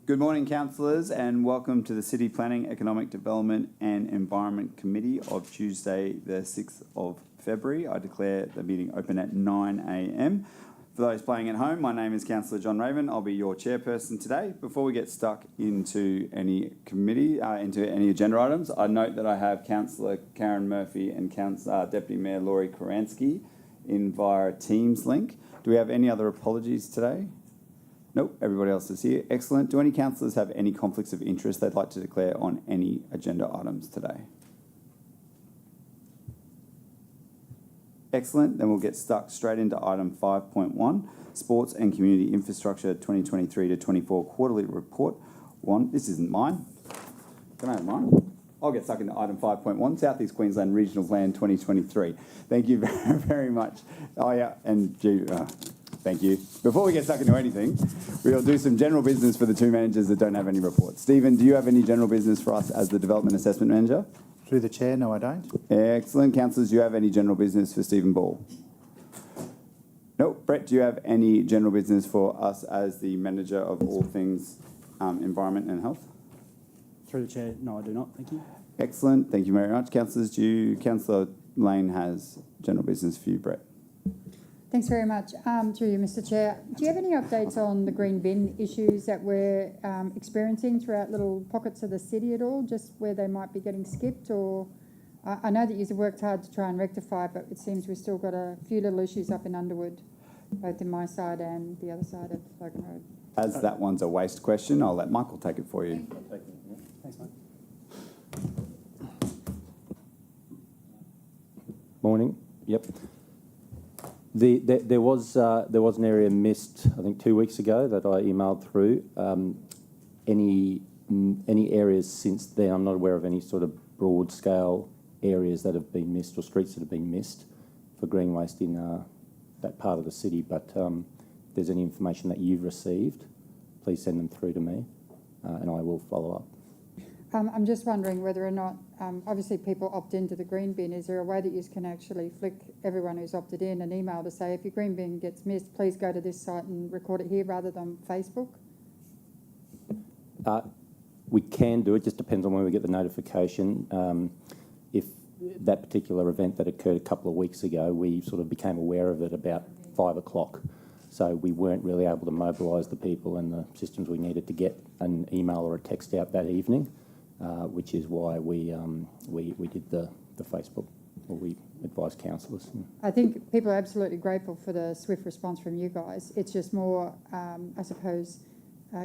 Good morning, councillors, and welcome to the City Planning, Economic Development and Environment Committee of Tuesday, the 6th of February. I declare the meeting open at 9 a.m. For those playing at home, my name is Councillor John Raven. I'll be your chairperson today. Before we get stuck into any into any agenda items, I note that I have Councillor Karen Murphy and Deputy Mayor Laurie Koransky in via Teams link. Do we have any other apologies today? Nope, everybody else is here. Excellent. Do any councillors have any conflicts of interest they'd like to declare on any agenda items today? Excellent. Then we'll get stuck straight into item 5.1, Sports and Community Infrastructure 2023 to 24 Quarterly Report 1. This isn't mine. Can I have mine? I'll get stuck into item 5.1, South East Queensland Regional Plan 2023. Thank you very, very much. Oh yeah, and thank you. Before we get stuck into anything, we'll do some general business for the two managers that don't have any reports. Stephen, do you have any general business for us as the Development Assessment Manager? Through the chair, no I don't. Excellent. Councillors, do you have any general business for Stephen Ball? No. Brett, do you have any general business for us as the Manager of all things environment and health? Through the chair, no I do not, thank you. Excellent. Thank you very much. Councillors, Councillor Lane has general business for you, Brett. Thanks very much. Through you, Mr. Chair. Do you have any updates on the green bin issues that we're experiencing throughout little pockets of the city at all, just where they might be getting skipped? Or I know that you've worked hard to try and rectify, but it seems we've still got a few little issues up in Underwood, both in my side and the other side of Logan Road. As that one's a waste question, I'll let Michael take it for you. Thanks, mate. Morning. Yep. There was an area missed, I think 2 weeks ago, that I emailed through. Any areas since then? I'm not aware of any sort of broad scale areas that have been missed or streets that have been missed for green waste in that part of the city. But if there's any information that you've received, please send them through to me, and I will follow up. I'm just wondering whether or not, obviously people opt into the green bin. Is there a way that you can actually flick everyone who's opted in an email to say, if your green bin gets missed, please go to this site and record it here rather than Facebook? We can do it, just depends on when we get the notification. If that particular event that occurred a couple of weeks ago, we sort of became aware of it about 5 o'clock. So we weren't really able to mobilise the people and the systems we needed to get an email or a text out that evening. Which is why we did the Facebook, or we advised councillors. I think people are absolutely grateful for the swift response from you guys. It's just more, I suppose,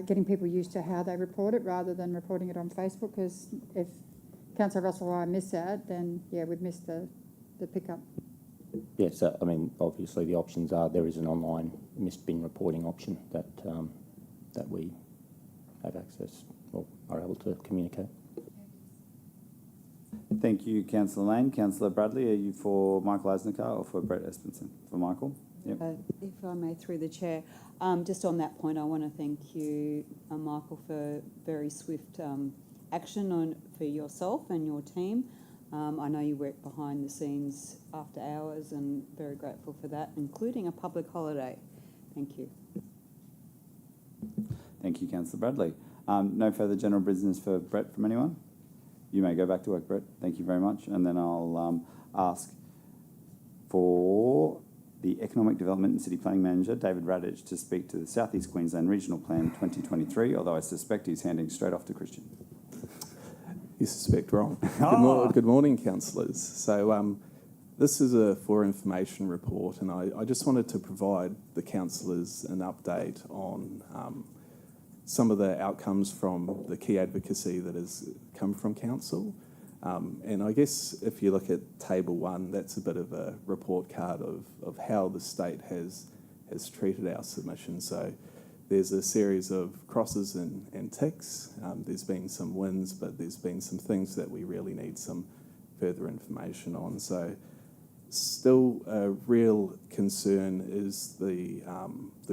getting people used to how they report it rather than reporting it on Facebook, because if Councillor Russell or I miss that, then, yeah, we've missed the pickup. Yeah, so, I mean, obviously the options are, there is an online missed bin reporting option that we have access or are able to communicate. Thank you, Councillor Lane. Councillor Bradley, are you for Michael Asnikar or for Brett Espenson? For Michael? Yep. If I may, through the chair, just on that point, I want to thank you, Michael, for very swift action for yourself and your team. I know you work behind the scenes after hours, and very grateful for that, including a public holiday. Thank you. Thank you, Councillor Bradley. No further general business for Brett from anyone? You may go back to work, Brett. Thank you very much. And then I'll ask for the Economic Development and City Planning Manager, David Radich, to speak to the South East Queensland Regional Plan 2023, although I suspect he's handing straight off to Christian. You suspect wrong. Good morning, councillors. So this is a for information report, and I just wanted to provide the councillors an update on some of the outcomes from the key advocacy that has come from council. And I guess if you look at table 1, that's a bit of a report card of how the state has treated our submission. So there's a series of crosses and ticks. There's been some wins, but there's been some things that we really need some further information on. So still a real concern is the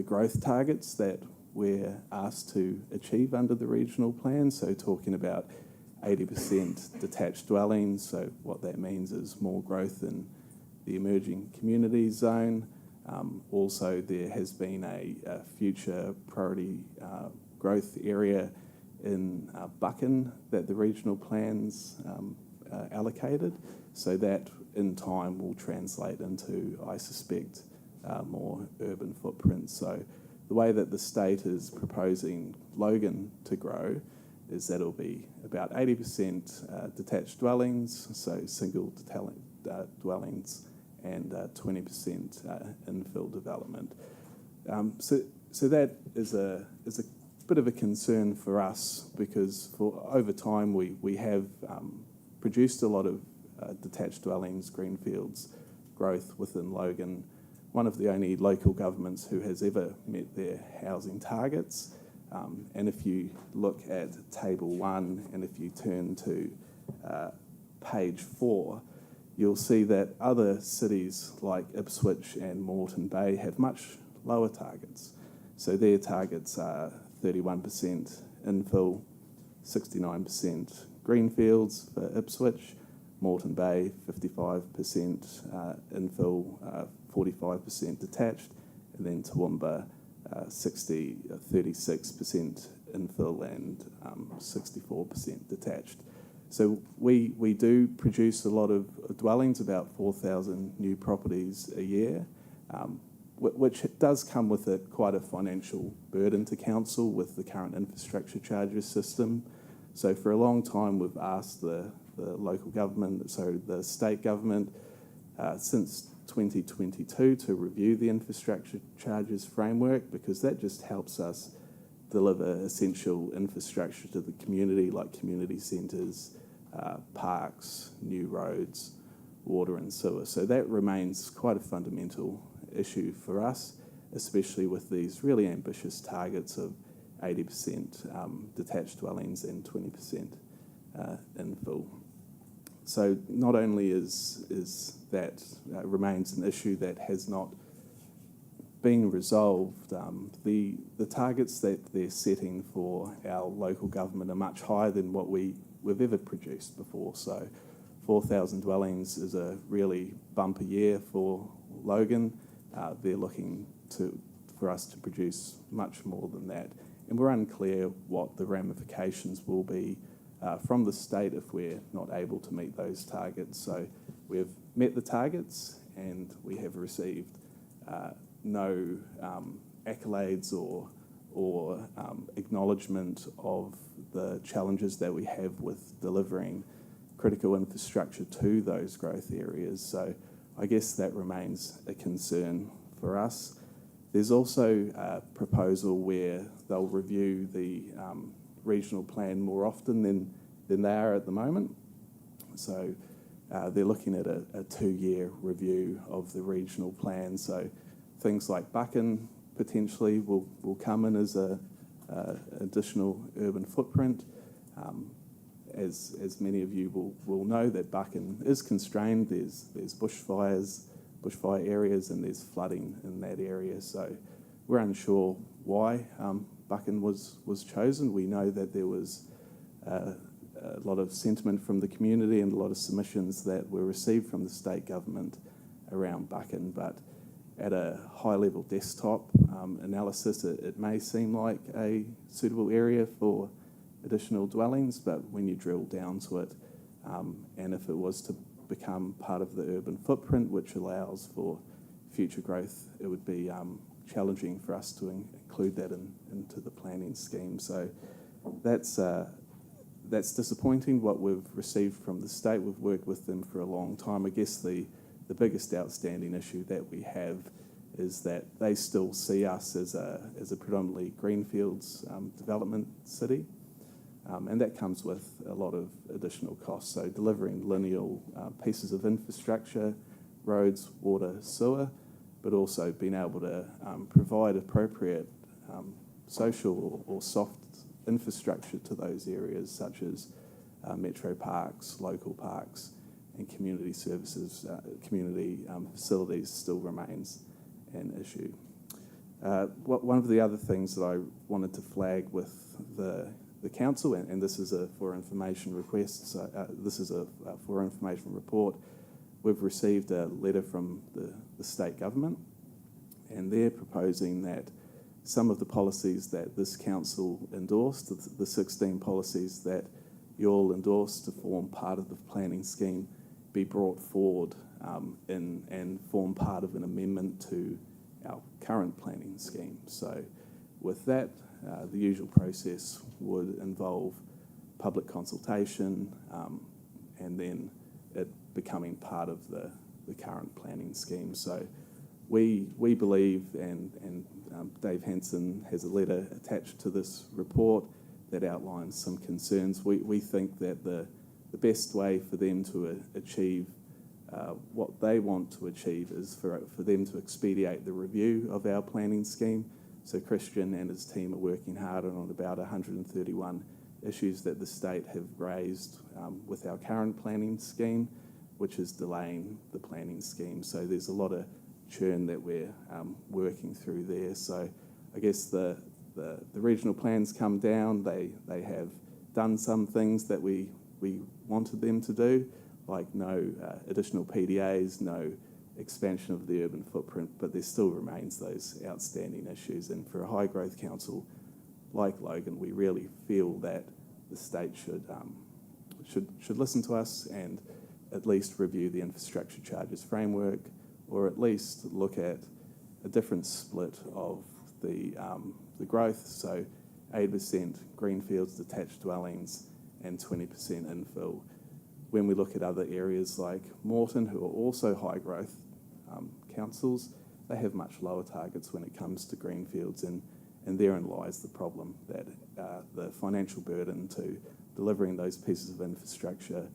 growth targets that we're asked to achieve under the regional plan. So talking about 80% detached dwellings. So what that means is more growth in the emerging community zone. Also, there has been a future priority growth area in Buchan that the regional plans allocated. So that in time will translate into, I suspect, more urban footprints. So the way that the state is proposing Logan to grow is that it'll be about 80% detached dwellings, so single dwellings, and 20% infill development. So that is a bit of a concern for us, because over time we have produced a lot of detached dwellings, greenfields growth within Logan. One of the only local governments who has ever met their housing targets. And if you look at Table 1 and if you turn to page 4, you'll see that other cities like Ipswich and Moreton Bay have much lower targets. So their targets are 31% infill, 69% greenfields for Ipswich, Moreton Bay 55% infill, 45% detached, and then Toowoomba 36% infill and 64% detached. So we do produce a lot of dwellings, about 4,000 new properties a year, which does come with quite a financial burden to council with the current infrastructure charges system. So for a long time we've asked the local government, the state government, since 2022 to review the infrastructure charges framework, because that just helps us deliver essential infrastructure to the community, like community centres, parks, new roads, water and sewer. So that remains quite a fundamental issue for us, especially with these really ambitious targets of 80% detached dwellings and 20% infill. So not only is that remains an issue that has not been resolved, the targets that they're setting for our local government are much higher than what we've ever produced before. So 4,000 dwellings is a really bumper year for Logan. They're looking for us to produce much more than that. And we're unclear what the ramifications will be from the state if we're not able to meet those targets. So we've met the targets and we have received no accolades or acknowledgement of the challenges that we have with delivering critical infrastructure to those growth areas. So I guess that remains a concern for us. There's also a proposal where they'll review the regional plan more often than they are at the moment. So they're looking at a 2-year review of the regional plan. So things like Buchan potentially will come in as a additional urban footprint. As many of you will know, that Buchan is constrained. There's bushfire areas, and there's flooding in that area. So we're unsure why Buchan was chosen. We know that there was a lot of sentiment from the community and a lot of submissions that were received from the state government around Buchan, but at a high-level desktop analysis, it may seem like a suitable area for additional dwellings, but when you drill down to it, and if it was to become part of the urban footprint, which allows for future growth, it would be challenging for us to include that into the planning scheme. So that's disappointing, what we've received from the state. We've worked with them for a long time. I guess the biggest outstanding issue that we have is that they still see us as a predominantly greenfields development city. And that comes with a lot of additional costs. So delivering lineal pieces of infrastructure, roads, water, sewer, but also being able to provide appropriate social or soft infrastructure to those areas, such as metro parks, local parks, and community services, community facilities, still remains an issue. One of the other things that I wanted to flag with the council, and this is for information request, so this is a for information report. We've received a letter from the state government, and they're proposing that some of the policies that this council endorsed, the 16 policies that you all endorsed to form part of the planning scheme, be brought forward and form part of an amendment to our current planning scheme. So with that, the usual process would involve public consultation and then it becoming part of the current planning scheme. So we believe, and Dave Hanson has a letter attached to this report that outlines some concerns. We think that the best way for them to achieve what they want to achieve is for them to expedite the review of our planning scheme. So Christian and his team are working hard on about 131 issues that the state have raised with our current planning scheme, which is delaying the planning scheme. So there's a lot of churn that we're working through there. So I guess the regional plans come down. They have done some things that we wanted them to do, like no additional PDAs, no expansion of the urban footprint, but there still remains those outstanding issues. And for a high growth council like Logan, we really feel that the state should listen to us and at least review the infrastructure charges framework, or at least look at a different split of the growth. So 8% greenfields, detached dwellings, and 20% infill. When we look at other areas like Moreton, who are also high growth councils, they have much lower targets when it comes to greenfields, and therein lies the problem, that the financial burden to delivering those pieces of infrastructure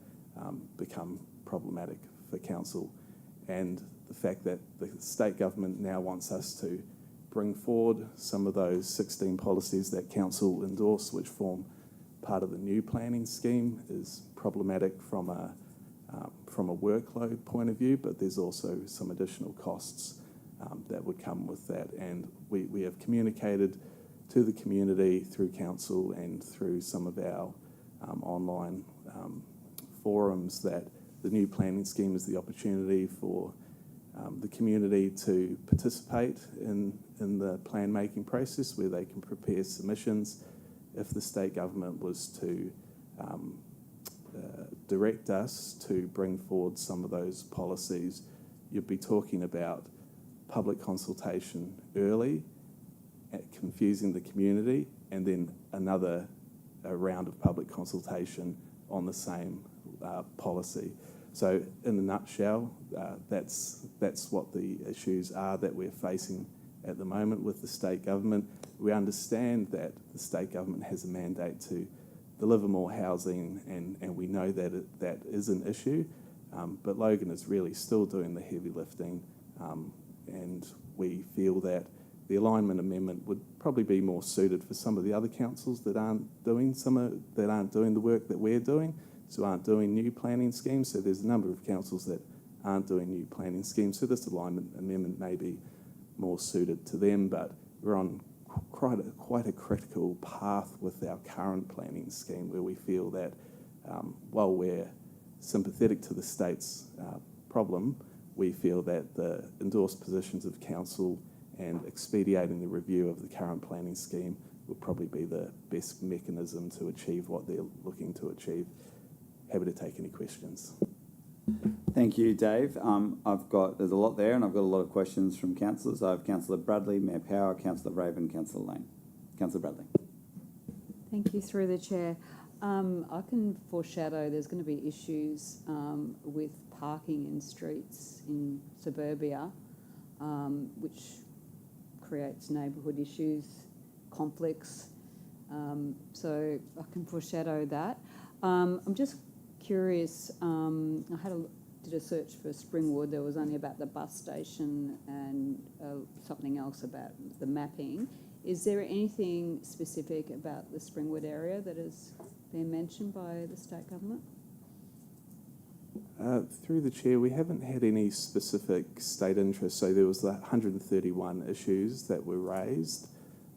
become problematic for council. And the fact that the state government now wants us to bring forward some of those 16 policies that council endorsed, which form part of the new planning scheme, is problematic from a workload point of view, but there's also some additional costs that would come with that. And we have communicated to the community through council and through some of our online forums that the new planning scheme is the opportunity for the community to participate in the plan making process, where they can prepare submissions. If the state government was to direct us to bring forward some of those policies, you'd be talking about public consultation early, confusing the community, and then another round of public consultation on the same policy. So in a nutshell, that's what the issues are that we're facing at the moment with the state government. We understand that the state government has a mandate to deliver more housing, and we know that that is an issue, but Logan is really still doing the heavy lifting, and we feel that the alignment amendment would probably be more suited for some of the other councils that aren't doing the work that we're doing, so aren't doing new planning schemes. So there's a number of councils that aren't doing new planning schemes, so this alignment amendment may be more suited to them, but we're on quite a critical path with our current planning scheme, where we feel that while we're sympathetic to the state's problem, we feel that the endorsed positions of council and expediting the review of the current planning scheme would probably be the best mechanism to achieve what they're looking to achieve. Happy to take any questions. Thank you, Dave. There's a lot there, and I've got a lot of questions from councillors. I have Councillor Bradley, Mayor Power, Councillor Raven, Councillor Lane. Councillor Bradley. Thank you, through the chair. I can foreshadow there's going to be issues with parking in streets in suburbia, which creates neighbourhood issues, conflicts. So I can foreshadow that. I'm just curious. I did a search for Springwood. There was only about the bus station and something else about the mapping. Is there anything specific about the Springwood area that has been mentioned by the state government? Through the chair, we haven't had any specific state interest. So there was the 131 issues that were raised.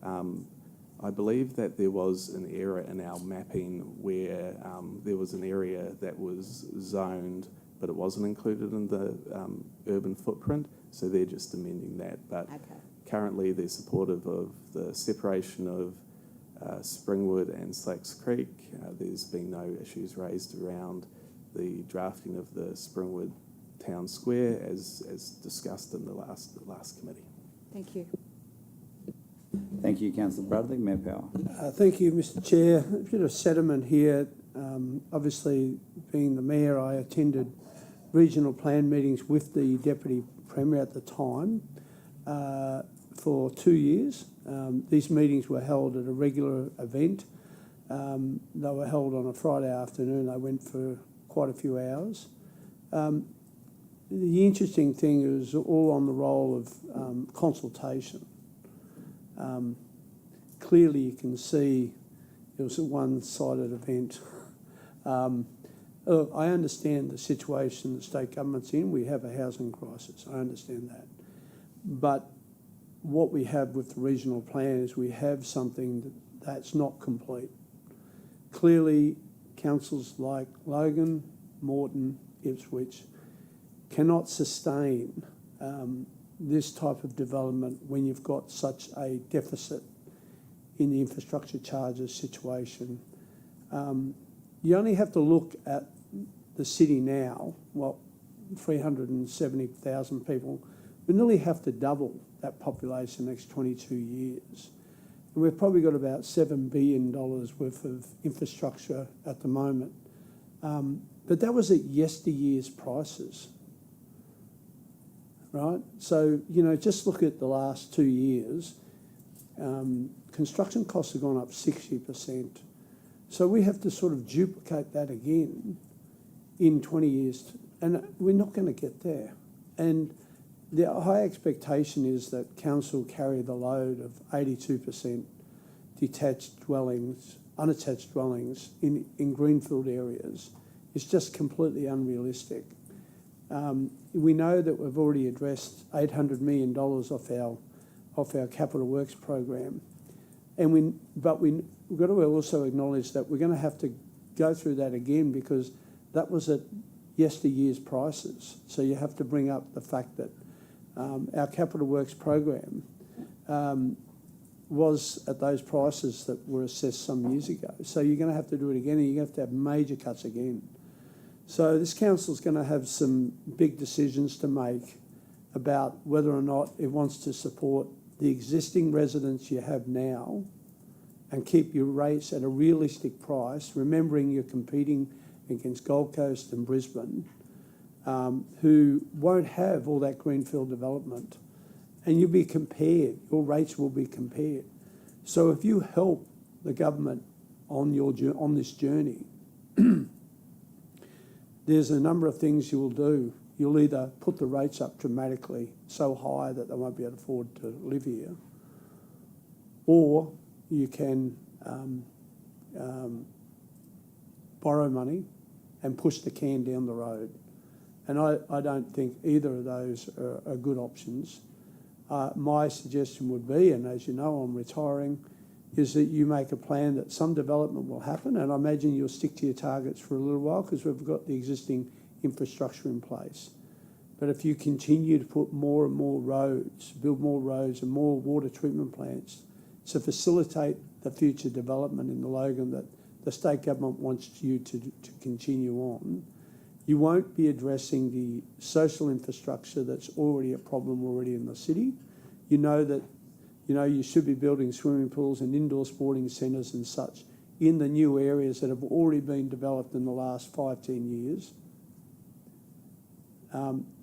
I believe that there was an error in our mapping where there was an area that was zoned, but it wasn't included in the urban footprint. So they're just amending that. But currently they're supportive of the separation of Springwood and Slacks Creek. There's been no issues raised around the drafting of the Springwood Town Square as discussed in the last committee. Thank you. Thank you, Councillor Bradley. Mayor Power. Thank you, Mr Chair. A bit of sediment here. Obviously, being the Mayor, I attended regional plan meetings with the Deputy Premier at the time for 2 years. These meetings were held at a regular event. They were held on a Friday afternoon. They went for quite a few hours. The interesting thing is all on the role of consultation. Clearly you can see it was a one-sided event. Look, I understand the situation the state government's in. We have a housing crisis. I understand that. But what we have with the regional plan is we have something that's not complete. Clearly, councils like Logan, Moreton, Ipswich cannot sustain this type of development when you've got such a deficit in the infrastructure charges situation. You only have to look at the city now, 370,000 people. We nearly have to double that population the next 22 years. And we've probably got about $7 billion worth of infrastructure at the moment. But that was at yesteryear's prices, right? So, just look at the last 2 years. Construction costs have gone up 60%. So we have to sort of duplicate that again in 20 years. And we're not going to get there. And the high expectation is that council carry the load of 82% detached dwellings, unattached dwellings in greenfield areas. It's just completely unrealistic. We know that we've already addressed $800 million off our capital works program, but we've got to also acknowledge that we're going to have to go through that again because that was at yesteryear's prices. So you have to bring up the fact that our capital works program was at those prices that were assessed some years ago. So you're going to have to do it again, and you're going to have major cuts again. So this council's going to have some big decisions to make about whether or not it wants to support the existing residents you have now and keep your rates at a realistic price, remembering you're competing against Gold Coast and Brisbane, who won't have all that greenfield development. And you'll be compared, your rates will be compared. So if you help the government on this journey, there's a number of things you will do. You'll either put the rates up dramatically so high that they won't be able to afford to live here, or you can borrow money and push the can down the road. And I don't think either of those are good options. My suggestion would be, and as you know, I'm retiring, is that you make a plan that some development will happen, and I imagine you'll stick to your targets for a little while because we've got the existing infrastructure in place. But if you continue to put more and more roads, build more roads and more water treatment plants to facilitate the future development in the Logan that the state government wants you to continue on, you won't be addressing the social infrastructure that's already a problem already in the city. You know that you should be building swimming pools and indoor sporting centres and such in the new areas that have already been developed in the last 5-10 years.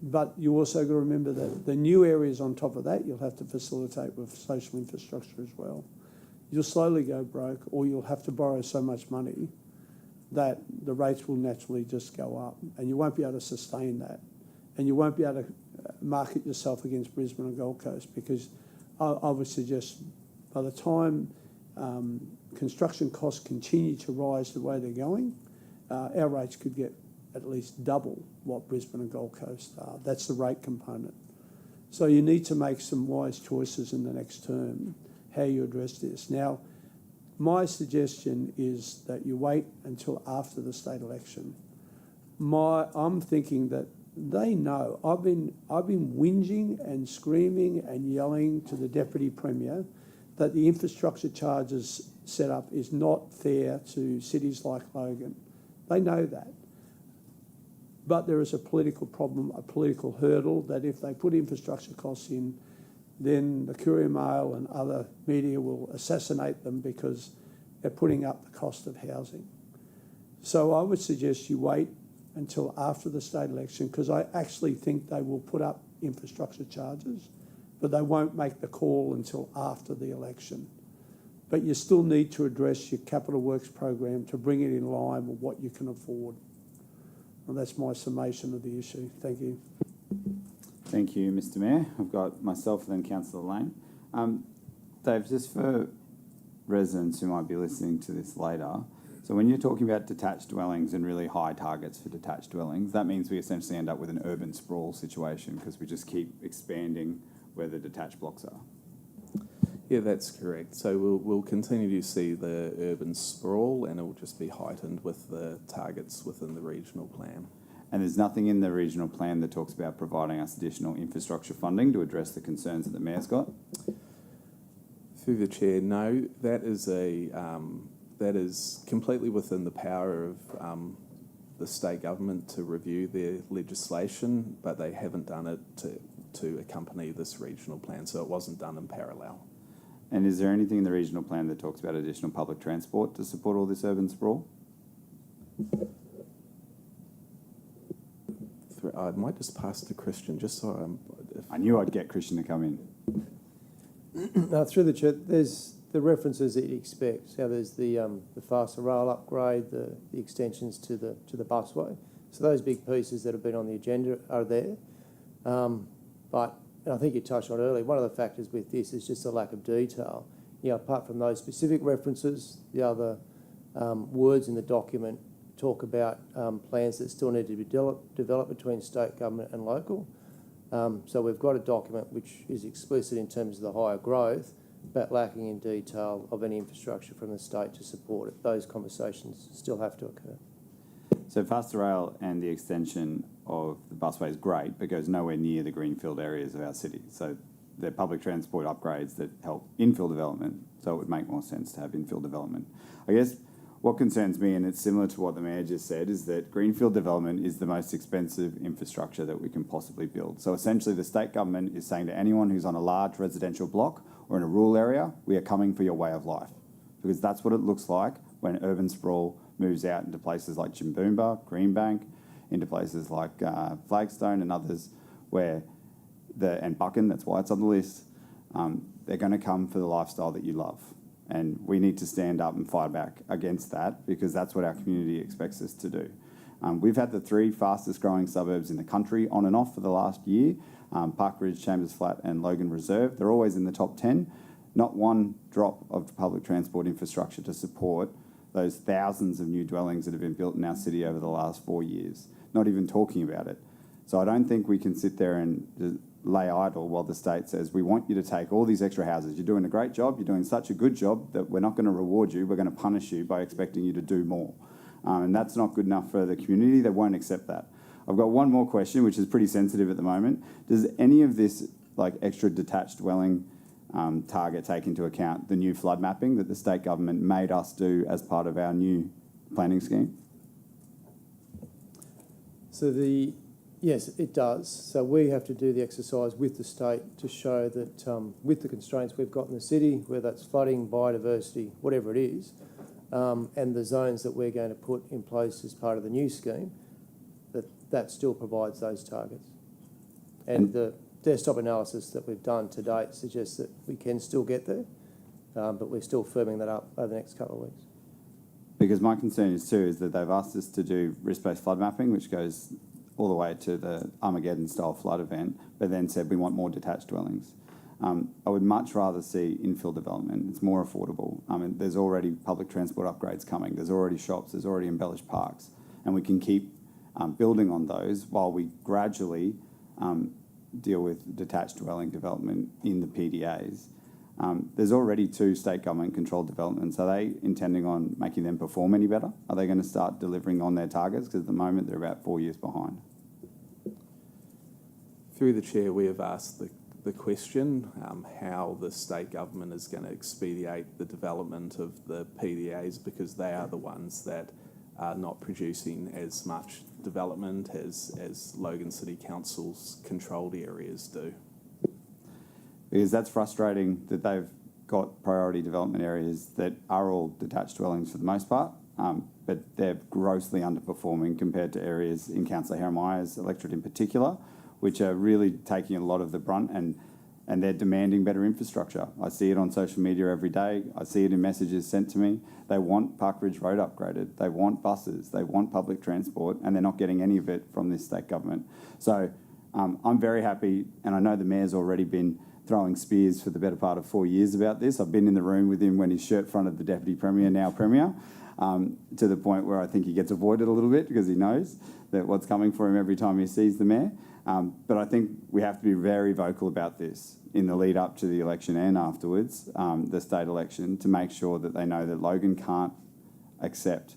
But you also got to remember that the new areas on top of that you'll have to facilitate with social infrastructure as well. You'll slowly go broke, or you'll have to borrow so much money that the rates will naturally just go up, and you won't be able to sustain that, and you won't be able to market yourself against Brisbane and Gold Coast, because I would suggest by the time construction costs continue to rise the way they're going, our rates could get at least double what Brisbane and Gold Coast are. That's the rate component. So you need to make some wise choices in the next term, how you address this. Now, my suggestion is that you wait until after the state election. I'm thinking that they know. I've been whinging and screaming and yelling to the Deputy Premier that the infrastructure charges set up is not fair to cities like Logan. They know that. But there is a political problem, a political hurdle, that if they put infrastructure costs in, then the Courier Mail and other media will assassinate them because they're putting up the cost of housing. So I would suggest you wait until after the state election, because I actually think they will put up infrastructure charges, but they won't make the call until after the election. But you still need to address your capital works program to bring it in line with what you can afford. And that's my summation of the issue. Thank you. Thank you, Mr. Mayor. I've got myself and then Councillor Lane. Dave, just for residents who might be listening to this later, so when you're talking about detached dwellings and really high targets for detached dwellings, that means we essentially end up with an urban sprawl situation because we just keep expanding where the detached blocks are. Yeah, that's correct. So we'll continue to see the urban sprawl, and it will just be heightened with the targets within the regional plan. And there's nothing in the regional plan that talks about providing us additional infrastructure funding to address the concerns that the Mayor's got? Through the chair, no, that is completely within the power of the state government to review their legislation, but they haven't done it to accompany this regional plan, so it wasn't done in parallel. And is there anything in the regional plan that talks about additional public transport to support all this urban sprawl? I might just pass to Christian, just so I knew I'd get Christian to come in. Through the chair, there's the references that you'd expect. So there's the faster rail upgrade, the extensions to the busway. So those big pieces that have been on the agenda are there. But and I think you touched on it earlier, one of the factors with this is just a lack of detail. You know, apart from those specific references, the other words in the document talk about plans that still need to be developed between state government and local. So we've got a document which is explicit in terms of the higher growth, but lacking in detail of any infrastructure from the state to support it. Those conversations still have to occur. So faster rail and the extension of the busway is great, but goes nowhere near the greenfield areas of our city. So they're public transport upgrades that help infill development. So it would make more sense to have infill development. I guess what concerns me, and it's similar to what the Mayor just said, is that greenfield development is the most expensive infrastructure that we can possibly build. So essentially the state government is saying to anyone who's on a large residential block or in a rural area, we are coming for your way of life. Because that's what it looks like when urban sprawl moves out into places like Jimboomba, Greenbank, into places like Flagstone and others where and Buchan, that's why it's on the list, they're going to come for the lifestyle that you love. And we need to stand up and fight back against that because that's what our community expects us to do. We've had the 3 fastest growing suburbs in the country on and off for the last year, Park Ridge, Chambers Flat and Logan Reserve. They're always in the top 10. Not one drop of public transport infrastructure to support those thousands of new dwellings that have been built in our city over the last 4 years, not even talking about it. So I don't think we can sit there and just lay idle while the state says, we want you to take all these extra houses. You're doing a great job. You're doing such a good job that we're not going to reward you. We're going to punish you by expecting you to do more. And that's not good enough for the community. They won't accept that. I've got one more question, which is pretty sensitive at the moment. Does any of this extra detached dwelling target take into account the new flood mapping that the state government made us do as part of our new planning scheme? So yes, it does. So we have to do the exercise with the state to show that with the constraints we've got in the city, whether that's flooding, biodiversity, whatever it is, and the zones that we're going to put in place as part of the new scheme, that still provides those targets. And the desktop analysis that we've done to date suggests that we can still get there, but we're still firming that up over the next couple of weeks. Because my concern is too, is that they've asked us to do risk-based flood mapping, which goes all the way to the Armageddon-style flood event, but then said we want more detached dwellings. I would much rather see infill development. It's more affordable. There's already public transport upgrades coming. There's already shops. There's already embellished parks. And we can keep building on those while we gradually deal with detached dwelling development in the PDAs. There's already 2 state government-controlled developments. Are they intending on making them perform any better? Are they going to start delivering on their targets? Because at the moment they're about 4 years behind. Through the chair, we have asked the question how the state government is going to expedite the development of the PDAs, because they are the ones that are not producing as much development as Logan City Council's controlled areas do. Because that's frustrating that they've got priority development areas that are all detached dwellings for the most part, but they're grossly underperforming compared to areas in Councillor Heremiah's electorate in particular, which are really taking a lot of the brunt, and they're demanding better infrastructure. I see it on social media every day. I see it in messages sent to me. They want Park Ridge Road upgraded. They want buses. They want public transport, and they're not getting any of it from this state government. So I'm very happy, and I know the mayor's already been throwing spears for the better part of 4 years about this. I've been in the room with him when his shirt fronted the Deputy Premier, now Premier, to the point where I think he gets avoided a little bit because he knows that what's coming for him every time he sees the mayor. But I think we have to be very vocal about this in the lead up to the election and afterwards, the state election, to make sure that they know that Logan can't accept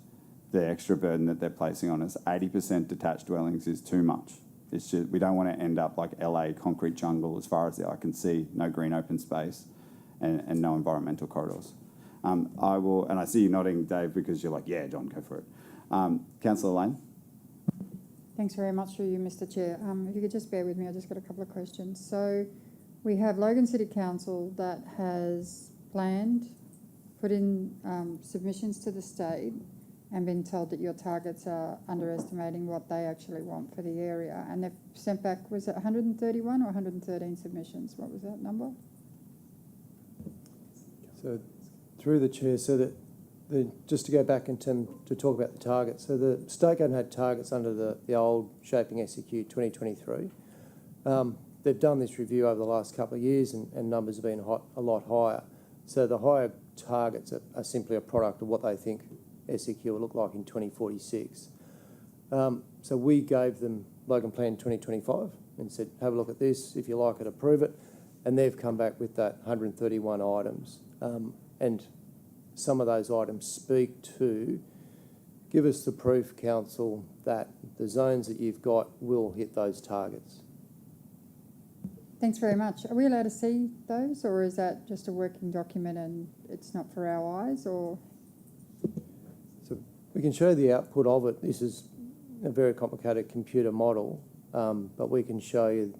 the extra burden that they're placing on us. 80% detached dwellings is too much. It's just, we don't want to end up like LA, concrete jungle as far as the eye can see, no green open space and no environmental corridors. I will, and I see you nodding, Dave, because you're like, yeah, John, go for it. Councillor Lane. Thanks very much through you, Mr. Chair. If you could just bear with me, I just got a couple of questions. So we have Logan City Council that has planned, put in submissions to the state and been told that your targets are underestimating what they actually want for the area. And they've sent back, was it 131 or 113 submissions? What was that number? So through the chair, so that just to go back in term to talk about the targets. So the state government had targets under the old Shaping SEQ 2023. They've done this review over the last couple of years and numbers have been a lot higher. So the higher targets are simply a product of what they think SEQ will look like in 2046. So we gave them Logan Plan 2025 and said, have a look at this. If you like it, approve it. And they've come back with that 131 items. And some of those items speak to, give us the proof, Council, that the zones that you've got will hit those targets. Thanks very much. Are we allowed to see those, or is that just a working document and it's not for our eyes, or? So we can show the output of it. This is a very complicated computer model, but we can show you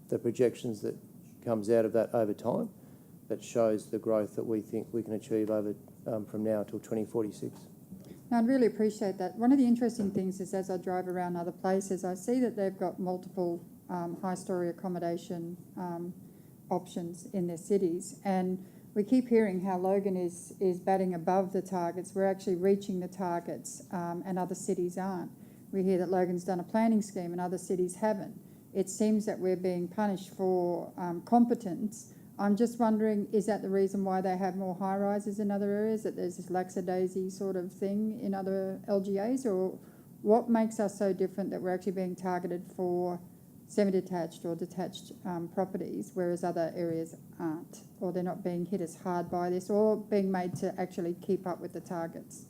the projections that comes out of that over time that shows the growth that we think we can achieve over from now till 2046. Now, I'd really appreciate that. One of the interesting things is as I drive around other places, I see that they've got multiple high-storey accommodation options in their cities, and we keep hearing how Logan is batting above the targets. We're actually reaching the targets and other cities aren't. We hear that Logan's done a planning scheme and other cities haven't. It seems that we're being punished for competence. I'm just wondering, is that the reason why they have more high-rises in other areas, that there's this lackadaisy sort of thing in other LGAs, or what makes us so different that we're actually being targeted for semi-detached or detached properties, whereas other areas aren't, or they're not being hit as hard by this, or being made to actually keep up with the targets?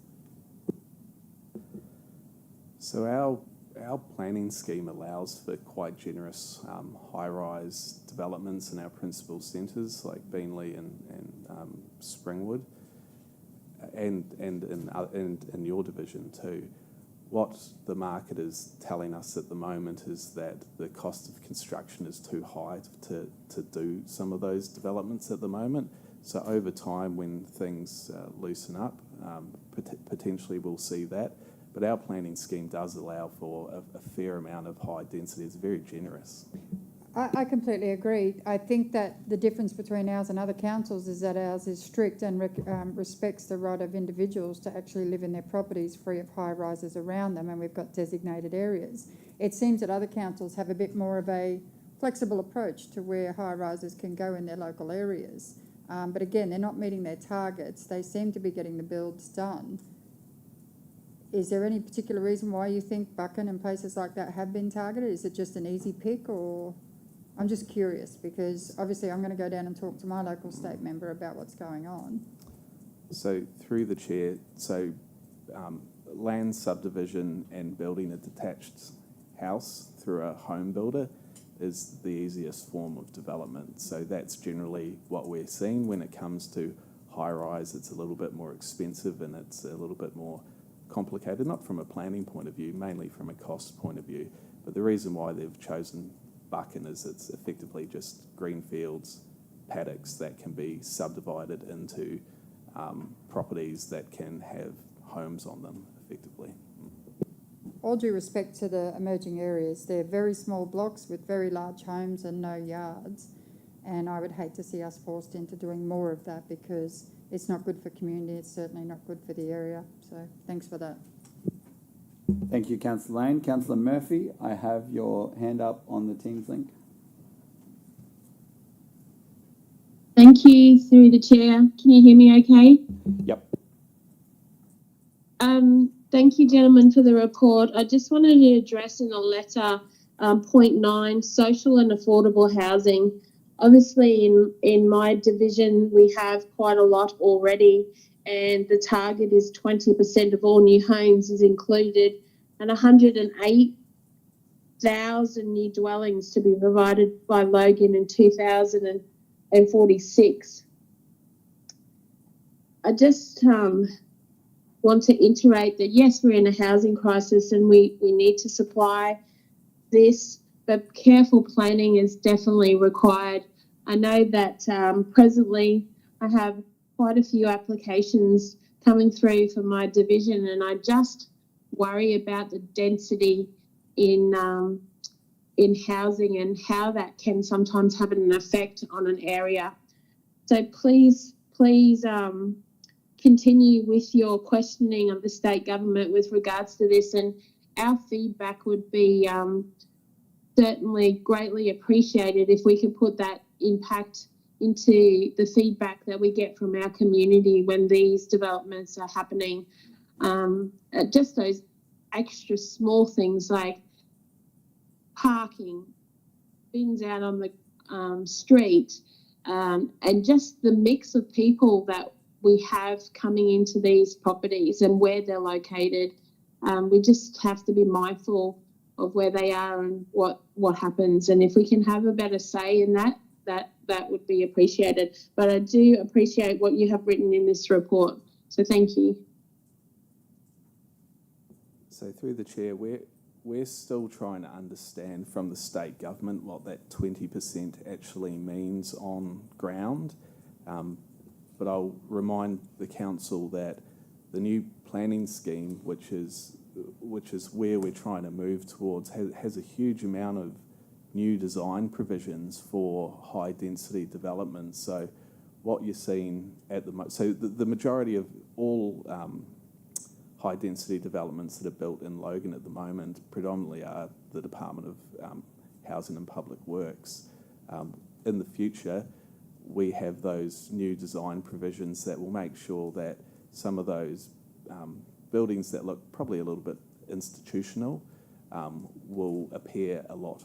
So our planning scheme allows for quite generous high-rise developments in our principal centres like Beenleigh and Springwood, and in your division too. What the market is telling us at the moment is that the cost of construction is too high to do some of those developments at the moment. So over time, when things loosen up, potentially we'll see that. But our planning scheme does allow for a fair amount of high density. It's very generous. I completely agree. I think that the difference between ours and other councils is that ours is strict and respects the right of individuals to actually live in their properties free of high rises around them, and we've got designated areas. It seems that other councils have a bit more of a flexible approach to where high rises can go in their local areas. But again, they're not meeting their targets. They seem to be getting the builds done. Is there any particular reason why you think Buchan and places like that have been targeted? Is it just an easy pick, or? I'm just curious, because obviously I'm going to go down and talk to my local state member about what's going on. So through the chair, land subdivision and building a detached house through a home builder is the easiest form of development. So that's generally what we're seeing. When it comes to high-rise, it's a little bit more expensive and it's a little bit more complicated, not from a planning point of view, mainly from a cost point of view. But the reason why they've chosen Buchan is it's effectively just green fields, paddocks that can be subdivided into properties that can have homes on them, effectively. All due respect to the emerging areas, they're very small blocks with very large homes and no yards. And I would hate to see us forced into doing more of that because it's not good for community, it's certainly not good for the area. So thanks for that. Thank you, Councillor Lane. Councillor Murphy, I have your hand up on the Teams link. Thank you, through the chair. Can you hear me okay? Yep. Thank you, gentlemen, for the report. I just wanted to address in the letter point 9, social and affordable housing. Obviously, in my division, we have quite a lot already, and the target is 20% of all new homes is included, and 108,000 new dwellings to be provided by Logan in 2046. I just want to iterate that yes, we're in a housing crisis and we need to supply this, but careful planning is definitely required. I know that presently I have quite a few applications coming through for my division, and I just worry about the density in housing and how that can sometimes have an effect on an area. So please continue with your questioning of the state government with regards to this, and our feedback would be certainly greatly appreciated if we could put that impact into the feedback that we get from our community when these developments are happening. Just those extra small things like parking, bins out on the street, and just the mix of people that we have coming into these properties and where they're located. We just have to be mindful of where they are and what happens. And if we can have a better say in that would be appreciated. But I do appreciate what you have written in this report. So thank you. So through the chair, we're still trying to understand from the state government what that 20% actually means on ground. But I'll remind the council that the new planning scheme, which is where we're trying to move towards, has a huge amount of new design provisions for high density development. So what you're seeing at the majority of all high density developments that are built in Logan at the moment predominantly are the Department of Housing and Public Works. In the future, we have those new design provisions that will make sure that some of those buildings that look probably a little bit institutional will appear a lot,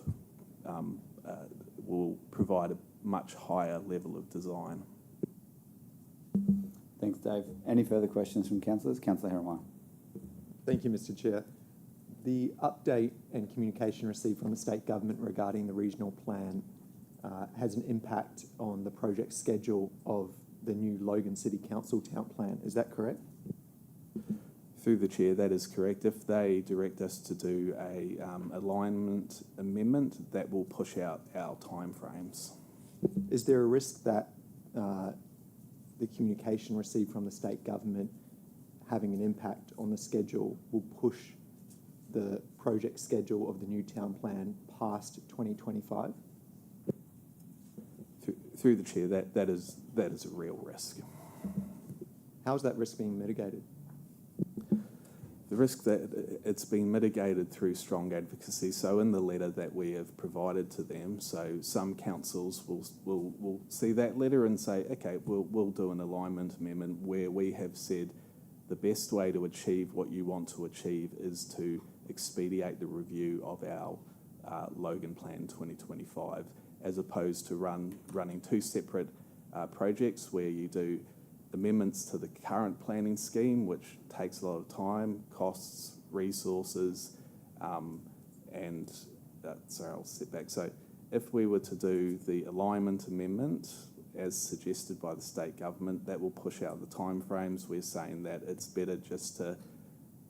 will provide a much higher level of design. Thanks, Dave. Any further questions from councillors? Councillor Herremont. Thank you, Mr. Chair. The update and communication received from the state government regarding the regional plan has an impact on the project schedule of the new Logan City Council town plan. Is that correct? Through the chair, that is correct. If they direct us to do a alignment amendment, that will push out our timeframes. Is there a risk that the communication received from the state government having an impact on the schedule will push the project schedule of the new town plan past 2025? Through the chair, that is a real risk. How is that risk being mitigated? The risk that it's been mitigated through strong advocacy. So in the letter that we have provided to them, so some councils will see that letter and say, okay, we'll do an alignment amendment where we have said the best way to achieve what you want to achieve is to expedite the review of our Logan Plan 2025, as opposed to running two separate projects where you do amendments to the current planning scheme, which takes a lot of time, costs, resources, and sorry, I'll step back. So if we were to do the alignment amendment, as suggested by the state government, that will push out the timeframes. We're saying that it's better just to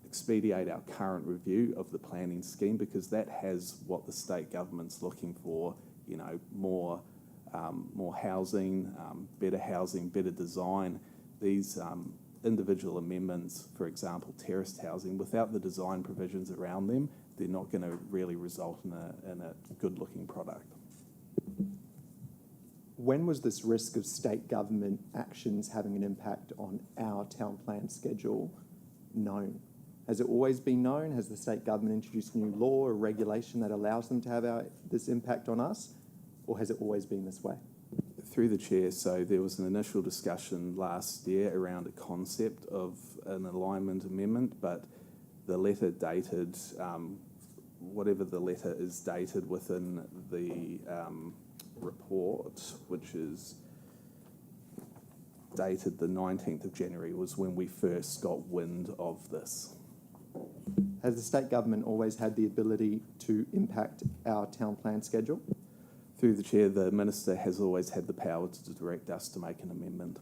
expedite our current review of the planning scheme, because that has what the state government's looking for, you know, more housing, better design. These individual amendments, for example, terraced housing, without the design provisions around them, they're not going to really result in a good-looking product. When was this risk of state government actions having an impact on our town plan schedule known? Has it always been known? Has the state government introduced new law or regulation that allows them to have this impact on us? Or has it always been this way? Through the chair, so there was an initial discussion last year around a concept of an alignment amendment, but the letter dated, whatever the letter is dated within the report, which is dated the 19th of January, was when we first got wind of this. Has the state government always had the ability to impact our town plan schedule? Through the chair, the minister has always had the power to direct us to make an amendment.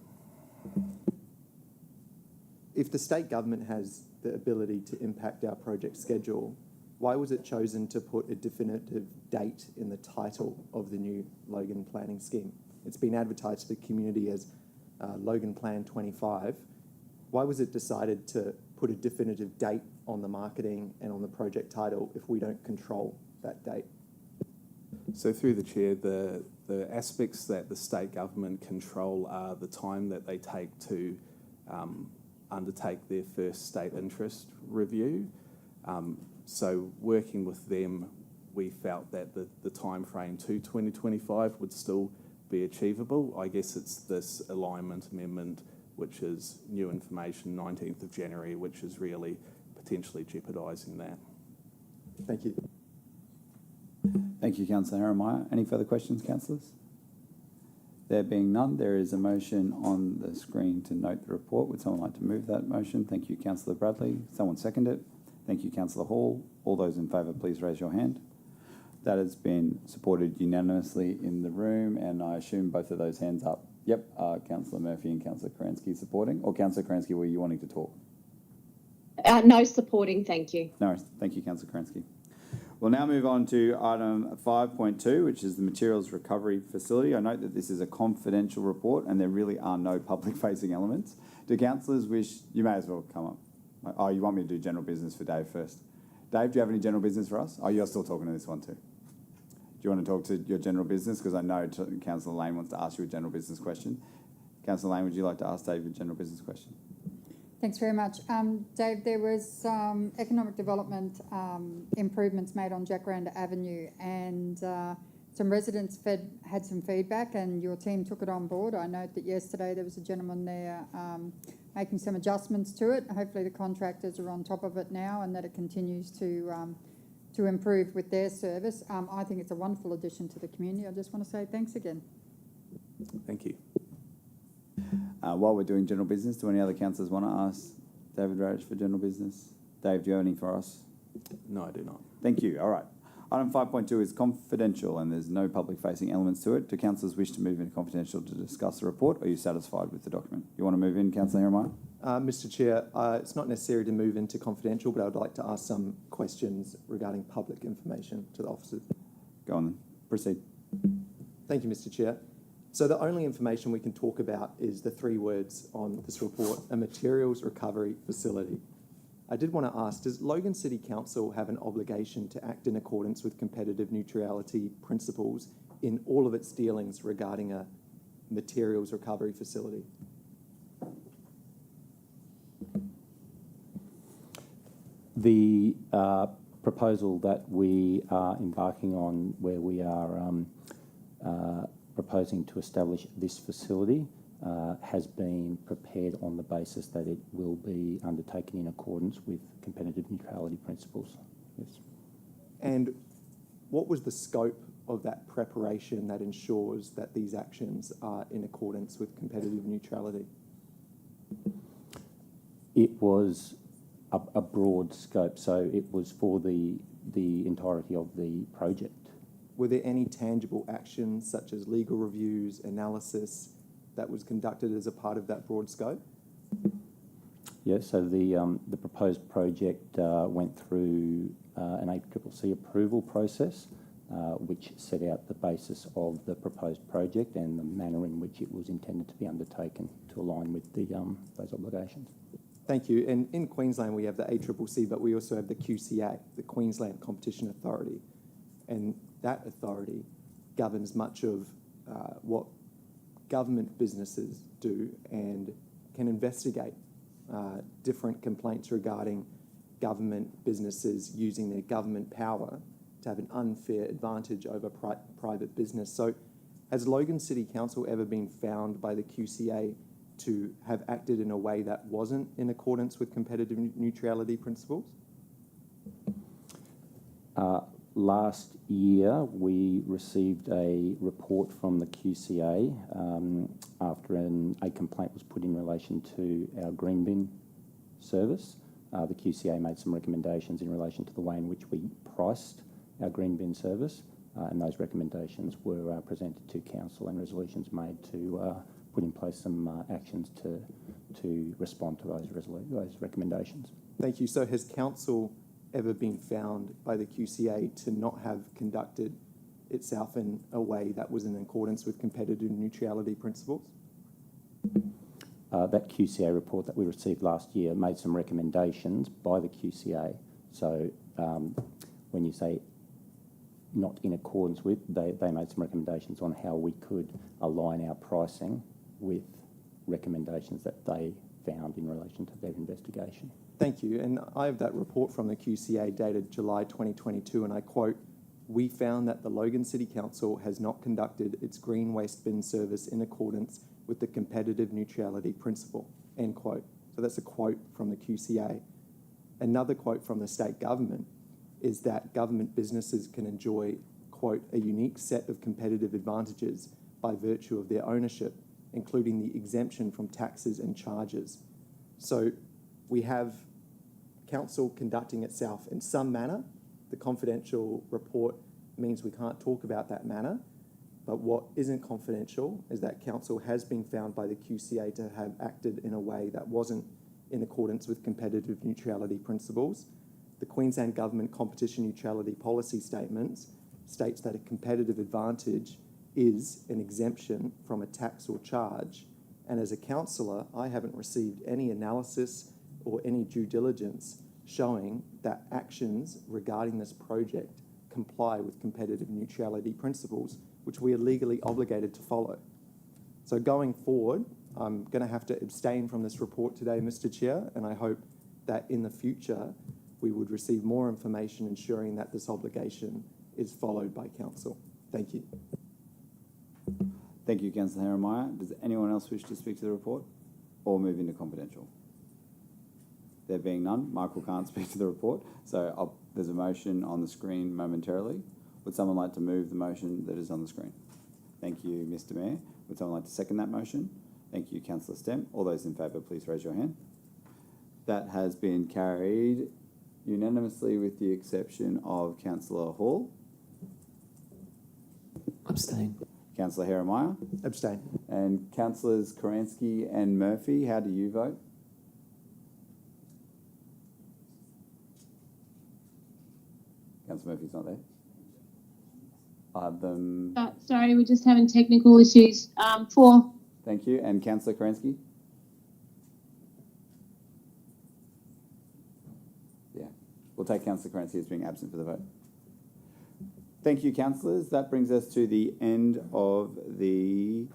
If the state government has the ability to impact our project schedule, why was it chosen to put a definitive date in the title of the new Logan planning scheme? It's been advertised to the community as Logan Plan 25. Why was it decided to put a definitive date on the marketing and on the project title if we don't control that date? So through the chair, the aspects that the state government control are the time that they take to undertake their first state interest review. So working with them, we felt that the time frame to 2025 would still be achievable. I guess it's this alignment amendment, which is new information, 19th of January, which is really potentially jeopardising that. Thank you. Thank you, Councillor Harrimeyer. Any further questions, councillors? There being none, there is a motion on the screen to note the report. Would someone like to move that motion? Thank you, Councillor Bradley. Someone second it? Thank you, Councillor Hall. All those in favour, please raise your hand. That has been supported unanimously in the room, and I assume both of those hands up. Yep, Councillor Murphy and Councillor Kransky supporting. Or Councillor Kransky, were you wanting to talk? No, supporting, thank you. No, thank you, Councillor Kransky. We'll now move on to item 5.2, which is the Materials Recovery Facility. I note that this is a confidential report and there really are no public-facing elements. Do councillors wish... You may as well come up. Oh, you want me to do general business for Dave first? Dave, do you have any general business for us? Oh, you're still talking to this one too. Do you want to talk to your general business? Because I know Councillor Lane wants to ask you a general business question. Councillor Lane, would you like to ask Dave a general business question? Thanks very much. Dave, there was some economic development improvements made on Jacaranda Avenue, and some residents had some feedback and your team took it on board. I note that yesterday there was a gentleman there making some adjustments to it. Hopefully the contractors are on top of it now and that it continues to improve with their service. I think it's a wonderful addition to the community. I just want to say thanks again. Thank you. While we're doing general business, do any other councillors want to ask David Radish for general business? Dave, do you have any for us? No, I do not. Thank you. All right. Item 5.2 is confidential and there's no public-facing elements to it. Do councillors wish to move into confidential to discuss the report, or are you satisfied with the document? You want to move in, Councillor Harrimeyer? Mr Chair, it's not necessary to move into confidential, but I would like to ask some questions regarding public information to the officers. Go on then. Proceed. Thank you, Mr Chair. So the only information we can talk about is the 3 words on this report, a materials recovery facility. I did want to ask, does Logan City Council have an obligation to act in accordance with competitive neutrality principles in all of its dealings regarding a materials recovery facility? The proposal that we are embarking on, where we are proposing to establish this facility, has been prepared on the basis that it will be undertaken in accordance with competitive neutrality principles. Yes. And what was the scope of that preparation that ensures that these actions are in accordance with competitive neutrality? It was a broad scope, so it was for the entirety of the project. were there any tangible actions such as legal reviews, analysis that was conducted as a part of that broad scope? Yeah, so the proposed project went through an ACCC approval process, which set out the basis of the proposed project and the manner in which it was intended to be undertaken to align with the those obligations. Thank you. And in Queensland, we have the ACCC, but we also have the QCA, the Queensland Competition Authority. And that authority governs much of what government businesses do and can investigate different complaints regarding government businesses using their government power to have an unfair advantage over private business. So has Logan City Council ever been found by the QCA to have acted in a way that wasn't in accordance with competitive neutrality principles? Last year, we received a report from the QCA after a complaint was put in relation to our green bin service. The QCA made some recommendations in relation to the way in which we priced our green bin service, and those recommendations were presented to Council and resolutions made to put in place some actions to respond to those recommendations. Thank you. So has Council ever been found by the QCA to not have conducted itself in a way that was in accordance with competitive neutrality principles? That QCA report that we received last year made some recommendations by the QCA. So when you say not in accordance with, they made some recommendations on how we could align our pricing with recommendations that they found in relation to their investigation. Thank you. And I have that report from the QCA dated July 2022, and I quote, "We found that the Logan City Council has not conducted its green waste bin service in accordance with the competitive neutrality principle," end quote. So that's a quote from the QCA. Another quote from the state government is that government businesses can enjoy, quote, "a unique set of competitive advantages by virtue of their ownership, including the exemption from taxes and charges." So we have Council conducting itself in some manner. The confidential report means we can't talk about that manner. But what isn't confidential is that Council has been found by the QCA to have acted in a way that wasn't in accordance with competitive neutrality principles. The Queensland Government Competition Neutrality Policy Statements states that a competitive advantage is an exemption from a tax or charge. And as a councillor, I haven't received any analysis or any due diligence showing that actions regarding this project comply with competitive neutrality principles, which we are legally obligated to follow. So going forward, I'm going to have to abstain from this report today, Mr. Chair, and I hope that in the future we would receive more information ensuring that this obligation is followed by Council. Thank you. Thank you, Councillor Jeremiah. Does anyone else wish to speak to the report or move into confidential? There being none, Michael can't speak to the report, so there's a motion on the screen momentarily. Would someone like to move the motion that is on the screen? Thank you, Mr. Mayor. Would someone like to second that motion? Thank you, Councillor Stem. All those in favour, please raise your hand. That has been carried unanimously with the exception of Councillor Hall. Abstain. Councillor Jeremiah. Abstain. And Councillors Karansky and Murphy, how do you vote? Councillor Murphy's not there. Sorry, we're just having technical issues. 4. Thank you. And Councillor Karansky? Yeah. We'll take Councillor Karansky as being absent for the vote. Thank you, councillors. That brings us to the end of the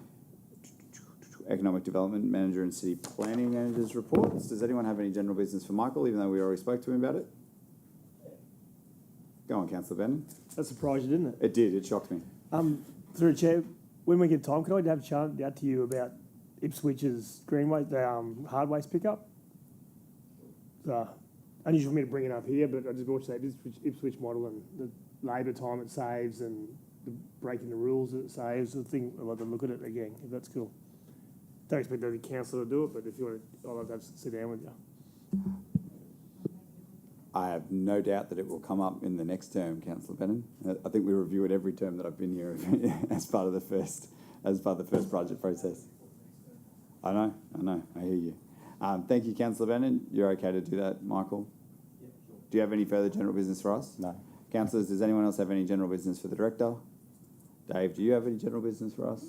Economic Development Manager and City Planning Manager's reports. Does anyone have any general business for Michael, even though we already spoke to him about it? Go on, Councillor Bannon. That surprised you, didn't it? It did. It shocked me. Through the chair, when we get time, can I have a chat out to you about Ipswich's green waste, hard waste pickup? Unusual for me to bring it up here, but I just watched that Ipswich model and the labour time it saves and the breaking the rules that it saves. I think I'd like to look at it again, if that's cool. Don't expect the council to do it, but if you want to, I'd love to sit down with you. I have no doubt that it will come up in the next term, Councillor Bennon. I think we review it every term that I've been here as part of the first budget process. I know, I hear you. Thank you, Councillor Bennon. You're okay to do that, Michael? Yeah, sure. Do you have any further general business for us? No. Councillors, does anyone else have any general business for the Director? Dave, do you have any general business for us?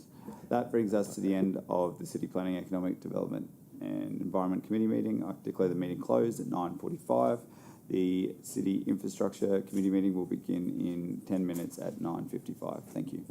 That brings us to the end of the City Planning, Economic Development and Environment Committee meeting. I declare the meeting closed at 9:45. The City Infrastructure Committee meeting will begin in 10 minutes at 9:55. Thank you.